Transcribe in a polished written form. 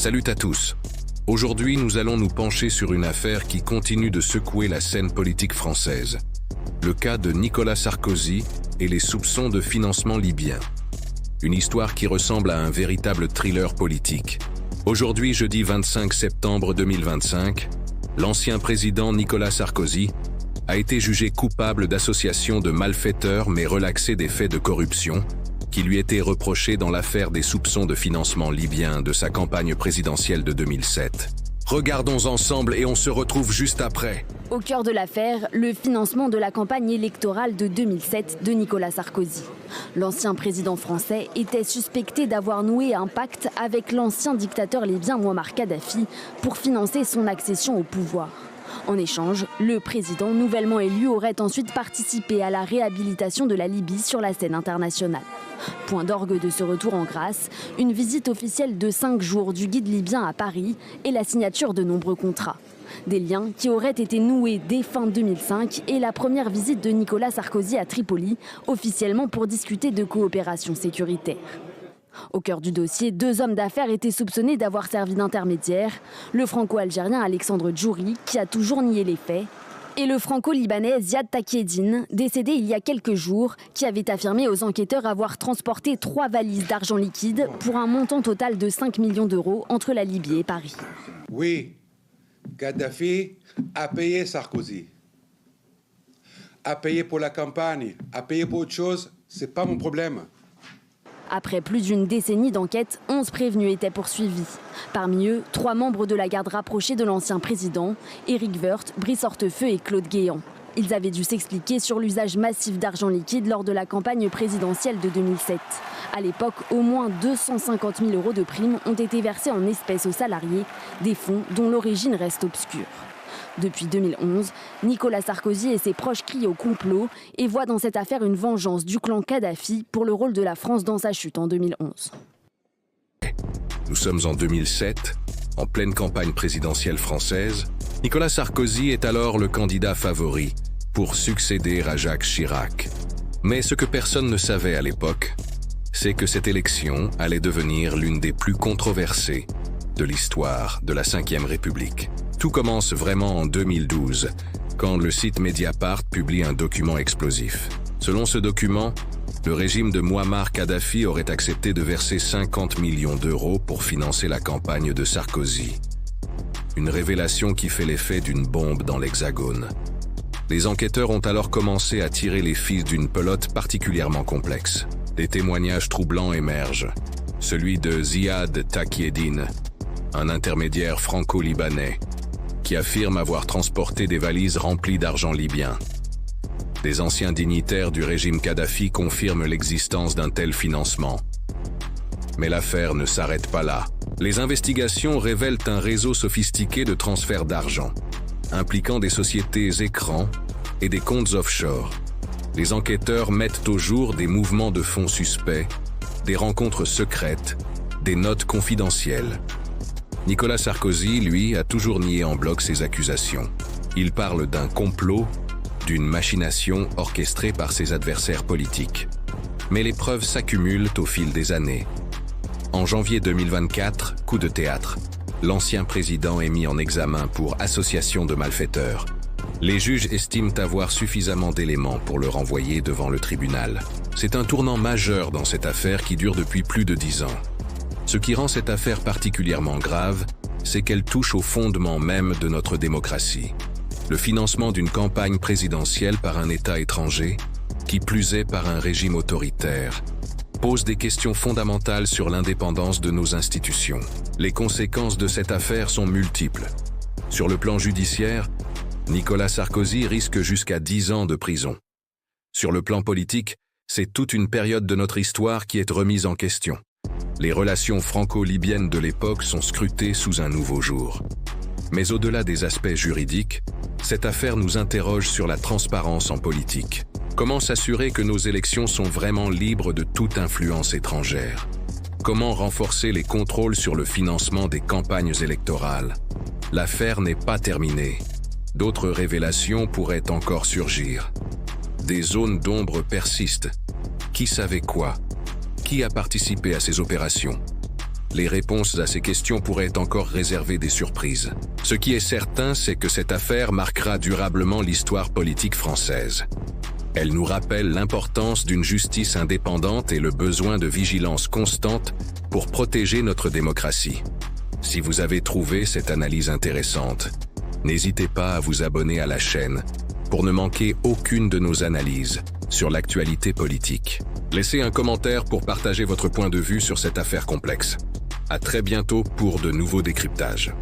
Salut à tous. Aujourd'hui, nous allons nous pencher sur une affaire qui continue de secouer la scène politique française. Le cas de Nicolas Sarkozy et les soupçons de financement libyen. Une histoire qui ressemble à un véritable thriller politique. Aujourd'hui, jeudi 25 septembre 2025, l'ancien président Nicolas Sarkozy a été jugé coupable d'association de malfaiteurs mais relaxé des faits de corruption qui lui étaient reprochés dans l'affaire des soupçons de financement libyen de sa campagne présidentielle de 2007. Regardons ensemble et on se retrouve juste après. Au cœur de l'affaire, le financement de la campagne électorale de 2007 de Nicolas Sarkozy. L'ancien président français était suspecté d'avoir noué un pacte avec l'ancien dictateur libyen Mouammar Kadhafi pour financer son accession au pouvoir. En échange, le président nouvellement élu aurait ensuite participé à la réhabilitation de la Libye sur la scène internationale. Point d'orgue de ce retour en grâce, une visite officielle de 5 jours du guide libyen à Paris et la signature de nombreux contrats. Des liens qui auraient été noués dès fin 2005 et la première visite de Nicolas Sarkozy à Tripoli, officiellement pour discuter de coopération sécuritaire. Au cœur du dossier, 2 hommes d'affaires étaient soupçonnés d'avoir servi d'intermédiaires, le franco-algérien Alexandre Djouri, qui a toujours nié les faits, et le franco-libanais Ziad Takieddine, décédé il y a quelques jours, qui avait affirmé aux enquêteurs avoir transporté 3 valises d'argent liquide pour un montant total de 5 millions d'euros entre la Libye et Paris. Oui, Kadhafi a payé Sarkozy. A payé pour la campagne, a payé pour autre chose, c'est pas mon problème. Après plus d'une décennie d'enquête, 11 prévenus étaient poursuivis. Parmi eux, 3 membres de la garde rapprochée de l'ancien président, Éric Woerth, Brice Hortefeux et Claude Guéant. Ils avaient dû s'expliquer sur l'usage massif d'argent liquide lors de la campagne présidentielle de 2007. À l'époque, au moins 250 000 euros de primes ont été versés en espèces aux salariés, des fonds dont l'origine reste obscure. Depuis 2011, Nicolas Sarkozy et ses proches crient au complot et voient dans cette affaire une vengeance du clan Kadhafi pour le rôle de la France dans sa chute en 2011. Nous sommes en 2007, en pleine campagne présidentielle française. Nicolas Sarkozy est alors le candidat favori pour succéder à Jacques Chirac. Mais ce que personne ne savait à l'époque, c'est que cette élection allait devenir l'une des plus controversées de l'histoire de la Ve République. Tout commence vraiment en 2012, quand le site Mediapart publie un document explosif. Selon ce document, le régime de Mouammar Kadhafi aurait accepté de verser 50 millions d'euros pour financer la campagne de Sarkozy. Une révélation qui fait l'effet d'une bombe dans l'Hexagone. Les enquêteurs ont alors commencé à tirer les fils d'une pelote particulièrement complexe. Des témoignages troublants émergent. Celui de Ziad Takieddine, un intermédiaire franco-libanais, qui affirme avoir transporté des valises remplies d'argent libyen. Des anciens dignitaires du régime Kadhafi confirment l'existence d'un tel financement. Mais l'affaire ne s'arrête pas là. Les investigations révèlent un réseau sophistiqué de transferts d'argent, impliquant des sociétés écrans et des comptes offshore. Les enquêteurs mettent au jour des mouvements de fonds suspects, des rencontres secrètes, des notes confidentielles. Nicolas Sarkozy, lui, a toujours nié en bloc ces accusations. Il parle d'un complot, d'une machination orchestrée par ses adversaires politiques. Mais les preuves s'accumulent au fil des années. En janvier 2024, coup de théâtre, l'ancien président est mis en examen pour association de malfaiteurs. Les juges estiment avoir suffisamment d'éléments pour le renvoyer devant le tribunal. C'est un tournant majeur dans cette affaire qui dure depuis plus de 10 ans. Ce qui rend cette affaire particulièrement grave, c'est qu'elle touche au fondement même de notre démocratie. Le financement d'une campagne présidentielle par un État étranger, qui plus est par un régime autoritaire, pose des questions fondamentales sur l'indépendance de nos institutions. Les conséquences de cette affaire sont multiples. Sur le plan judiciaire, Nicolas Sarkozy risque jusqu'à 10 ans de prison. Sur le plan politique, c'est toute une période de notre histoire qui est remise en question. Les relations franco-libyennes de l'époque sont scrutées sous un nouveau jour. Mais au-delà des aspects juridiques, cette affaire nous interroge sur la transparence en politique. Comment s'assurer que nos élections sont vraiment libres de toute influence étrangère? Comment renforcer les contrôles sur le financement des campagnes électorales? L'affaire n'est pas terminée. D'autres révélations pourraient encore surgir. Des zones d'ombre persistent. Qui savait quoi? Qui a participé à ces opérations? les réponses à ces questions pourraient encore réserver des surprises. Ce qui est certain, c'est que cette affaire marquera durablement l'histoire politique française. Elle nous rappelle l'importance d'une justice indépendante et le besoin de vigilance constante pour protéger notre démocratie. Si vous avez trouvé cette analyse intéressante, n'hésitez pas à vous abonner à la chaîne pour ne manquer aucune de nos analyses sur l'actualité politique. Laissez un commentaire pour partager votre point de vue sur cette affaire complexe. À très bientôt pour de nouveaux décryptages.